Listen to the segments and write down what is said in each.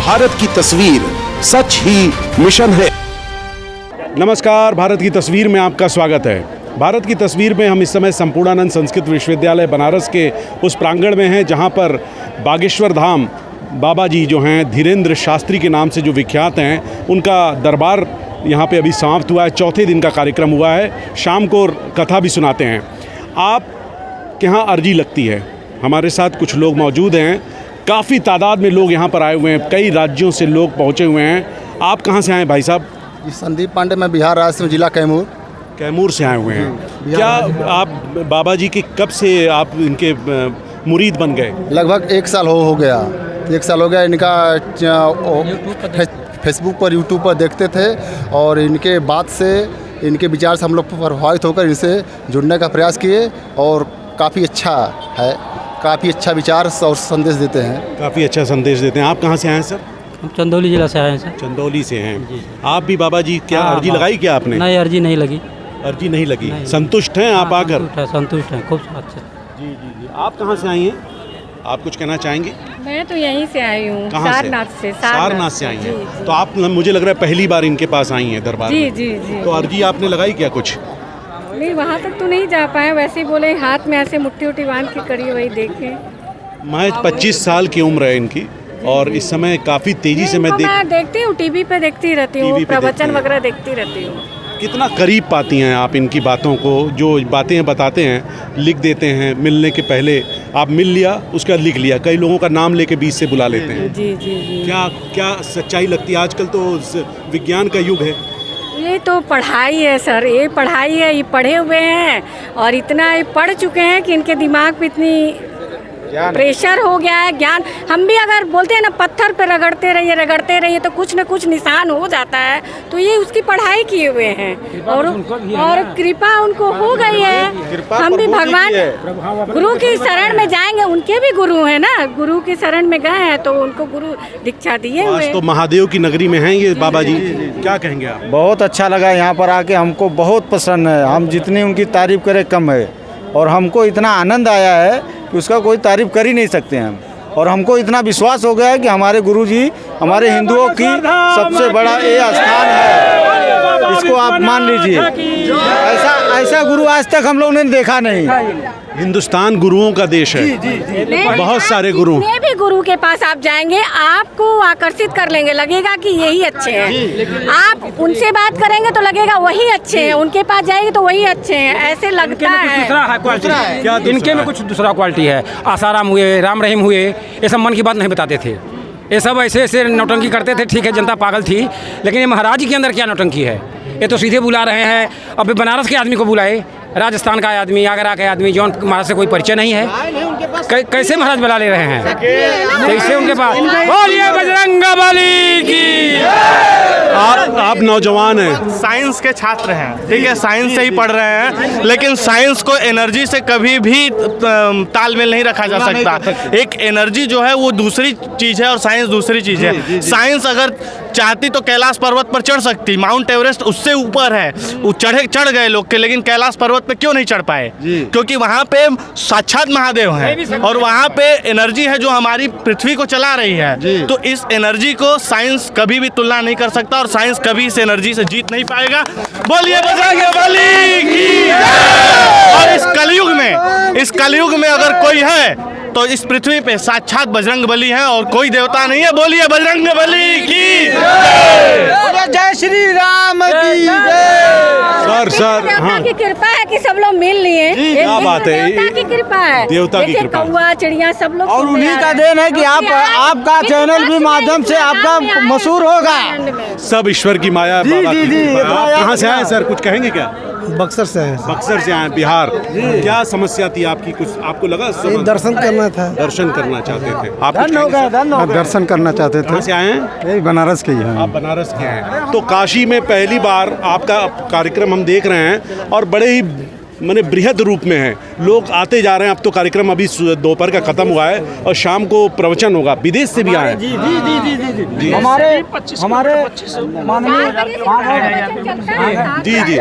भारत की तस्वीर सच ही मिशन है। नमस्कार, भारत की तस्वीर में आपका स्वागत है। भारत की तस्वीर में हम इस समय संपूर्णानंद संस्कृत विश्वविद्यालय बनारस के उस प्रांगण में हैं जहां पर बागेश्वर धाम बाबा जी जो हैं धीरेन्द्र शास्त्री के नाम से जो विख्यात हैं, उनका दरबार यहाँ पे अभी समाप्त हुआ है। चौथे दिन का कार्यक्रम हुआ है। शाम को कथा भी सुनाते हैं। आप के यहाँ अर्जी लगती है। हमारे साथ कुछ लोग मौजूद हैं। काफ़ी तादाद में लोग यहाँ पर आए हुए हैं। कई राज्यों से लोग पहुँचे हुए हैं। आप कहाँ से आए भाई साहब? जी, संदीप पांडे, मैं बिहार राज्य से, जिला कैमूर से आए हुए हैं। क्या आप बाबा जी के कब से आप इनके मुरीद बन गए? लगभग 1 साल हो गया। 1 साल हो गया। इनका फेसबुक पर, यूट्यूब पर देखते थे और इनके बात से, इनके विचार से हम लोग प्रभावित होकर इनसे जुड़ने का प्रयास किए और काफ़ी अच्छा है। काफ़ी अच्छा विचार और संदेश देते हैं। काफ़ी अच्छा संदेश देते हैं। आप कहाँ से आए हैं सर? हम चंदौली जिला से आए हैं सर। चंदौली से हैं आप भी? बाबा जी क्या अर्जी लगाई क्या आपने? नहीं, अर्जी नहीं लगी। अर्जी नहीं लगी। संतुष्ट हैं आप आकर? संतुष्ट हैं, खूब अच्छा। जी जी जी। आप कहाँ से आई हैं? आप कुछ कहना चाहेंगे? मैं तो यहीं से आई हूँ, सारनाथ से। सारनाथ से आई हैं। तो आप, मुझे लग रहा है पहली बार इनके पास आई हैं दरबार जी में। जी जी। तो अर्जी आपने लगाई क्या कुछ? नहीं, वहाँ तक तो नहीं जा पाए। वैसे ही बोले हाथ में ऐसे मुट्ठी उट्ठी बांध के करी, वही देखे। महज 25 साल की उम्र है इनकी और इस समय काफ़ी तेज़ी से मैं देखती हूँ, टीवी पे देखती रहती हूँ, प्रवचन वगैरह देखती रहती हूँ। कितना करीब पाती हैं आप इनकी बातों को? जो बातें बताते हैं, लिख देते हैं। मिलने के पहले आप मिल लिया, उसके बाद लिख लिया। कई लोगों का नाम लेके बीच से बुला लेते हैं। जी जी जी। क्या क्या सच्चाई लगती है? आजकल तो विज्ञान का युग है। ये तो पढ़ाई है सर, ये पढ़ाई है। ये पढ़े हुए हैं और इतना ये पढ़ चुके हैं कि इनके दिमाग पे इतनी प्रेशर हो गया है, ज्ञान। हम भी अगर बोलते हैं ना, पत्थर पे रगड़ते रहिए तो कुछ न कुछ निशान हो जाता है। तो ये उसकी पढ़ाई किए हुए हैं और कृपा उनको हो गई है। हम भी भगवान गुरु की शरण में जाएंगे। उनके भी गुरु हैं ना, गुरु की शरण में गए हैं तो उनको गुरु दीक्षा दिए हुए। तो महादेव की नगरी में हैं ये बाबा जी। क्या कहेंगे आप? बहुत अच्छा लगा यहाँ पर आके, हमको बहुत पसंद है। हम जितनी उनकी तारीफ करें कम है और हमको इतना आनंद आया है कि उसका कोई तारीफ कर ही नहीं सकते हम। और हमको इतना विश्वास हो गया है कि हमारे गुरुजी हमारे हिंदुओं की सबसे बड़ा ये स्थान है। इसको आप मान लीजिए। ऐसा गुरु आज तक हम लोगों ने देखा नहीं। हिंदुस्तान गुरुओं का देश है। बहुत सारे गुरु। जितने भी गुरु के पास आप जाएंगे, आपको आकर्षित कर लेंगे। लगेगा कि यही अच्छे हैं। आप उनसे बात करेंगे तो लगेगा वही अच्छे हैं। उनके पास जाएंगे तो वही अच्छे हैं। ऐसे लगता है। क्या इनके में कुछ दूसरा क्वालिटी है। आसाराम हुए, राम रहीम हुए, ये सब मन की बात नहीं बताते थे। ये सब ऐसे ऐसे नौटंकी करते थे। ठीक है, जनता पागल थी, लेकिन ये महाराज के अंदर क्या नौटंकी है? ये तो सीधे बुला रहे हैं। अब बनारस के आदमी को बुलाए, राजस्थान का आदमी, आगरा के आदमी, जौन महाराज से कोई परिचय नहीं है, कैसे महाराज बुला ले रहे हैं? कैसे उनके पास? बोलिए बजरंगबली की। आप नौजवान हैं, साइंस के छात्र हैं, ठीक है, साइंस से ही पढ़ रहे हैं, लेकिन साइंस को एनर्जी से कभी भी तालमेल नहीं रखा जा सकता। एक एनर्जी जो है वो दूसरी चीज़ है और साइंस दूसरी चीज़ है। साइंस अगर चाहती तो कैलाश पर्वत पर चढ़ सकती। माउंट एवरेस्ट उससे ऊपर है, वो चढ़ गए लोग के, लेकिन कैलाश पर्वत पे क्यों नहीं चढ़ पाए? क्योंकि वहाँ पे साक्षात महादेव हैं और वहाँ पे एनर्जी है जो हमारी पृथ्वी को चला रही है। तो इस एनर्जी को साइंस कभी भी तुलना नहीं कर सकता और साइंस कभी इस एनर्जी से जीत नहीं पाएगा। बोलिए बजरंगबली की। और इस कलयुग में अगर कोई है तो इस पृथ्वी पे साक्षात बजरंगबली है और कोई देवता नहीं है। बोलिए बजरंगबली की जय श्री राम की जय। सर हाँ, की कृपा है कि सब लोग मिल लिए। क्या बात है? देवता की कृपा है। देवता की कृपा, कौवा चिड़िया सब लोग, और उन्हीं का देन है कि आपका चैनल भी माध्यम से आपका मशहूर होगा। सब ईश्वर की माया। जी जी जी। आप कहाँ से आए सर? कुछ कहेंगे क्या? बक्सर से है। बक्सर से आए, बिहार। क्या समस्या थी आपकी? कुछ आपको लगा? दर्शन करना था। दर्शन करना चाहते थे आप? दर्शन करना चाहते थे। कहाँ से आए हैं? यही बनारस के ही हैं। आप बनारस के हैं। तो काशी में पहली बार आपका कार्यक्रम हम देख रहे हैं और बड़े ही माने बृहद रूप में है। लोग आते जा रहे हैं। अब तो कार्यक्रम अभी दोपहर का ख़त्म हुआ है और शाम को प्रवचन होगा। विदेश से भी आए हैं। जी हमारे जी जी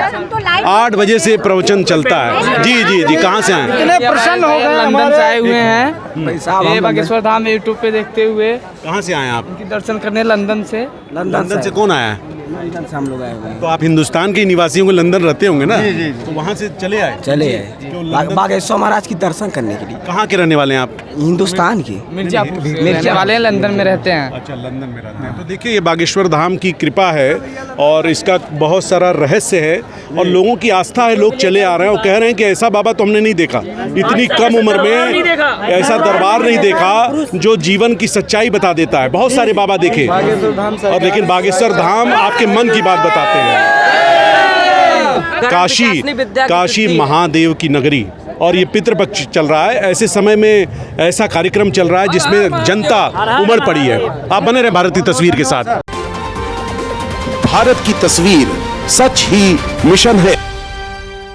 8 बजे से प्रवचन चलता है। जी जी जी कहाँ से आए? इतने प्रसन्न हो गए लंदन से आए हुए हैं ये बागेश्वर धाम यूट्यूब पे देखते हुए कहाँ से आए आप? उनकी दर्शन करने लंदन से लंदन से कौन आया है? लंदन से हम लोग आए हुए हैं। तो आप हिंदुस्तान के निवासियों को लंदन रहते होंगे ना? तो वहाँ से चले आए? चले आए बागेश्वर महाराज की दर्शन करने के लिए। कहाँ के रहने वाले हैं आप? हिंदुस्तान की मिर्जापुर रहने वाले हैं, लंदन में रहते हैं। अच्छा, लंदन में रहते हैं। तो देखिए ये बागेश्वर धाम की कृपा है और इसका बहुत सारा रहस्य है और लोगों की आस्था है। लोग चले आ रहे हैं और कह रहे हैं कि ऐसा बाबा तो हमने नहीं देखा, इतनी कम उम्र में ऐसा दरबार नहीं देखा जो जीवन की सच्चाई बता देता है। बहुत सारे बाबा देखे और लेकिन बागेश्वर धाम आपके मन की बात बताते हैं। काशी महादेव की नगरी और ये पितृपक्ष चल रहा है। ऐसे समय में ऐसा कार्यक्रम चल रहा है जिसमें जनता उमड़ पड़ी है। आप बने रहे भारत की तस्वीर के साथ। भारत की तस्वीर सच ही मिशन है।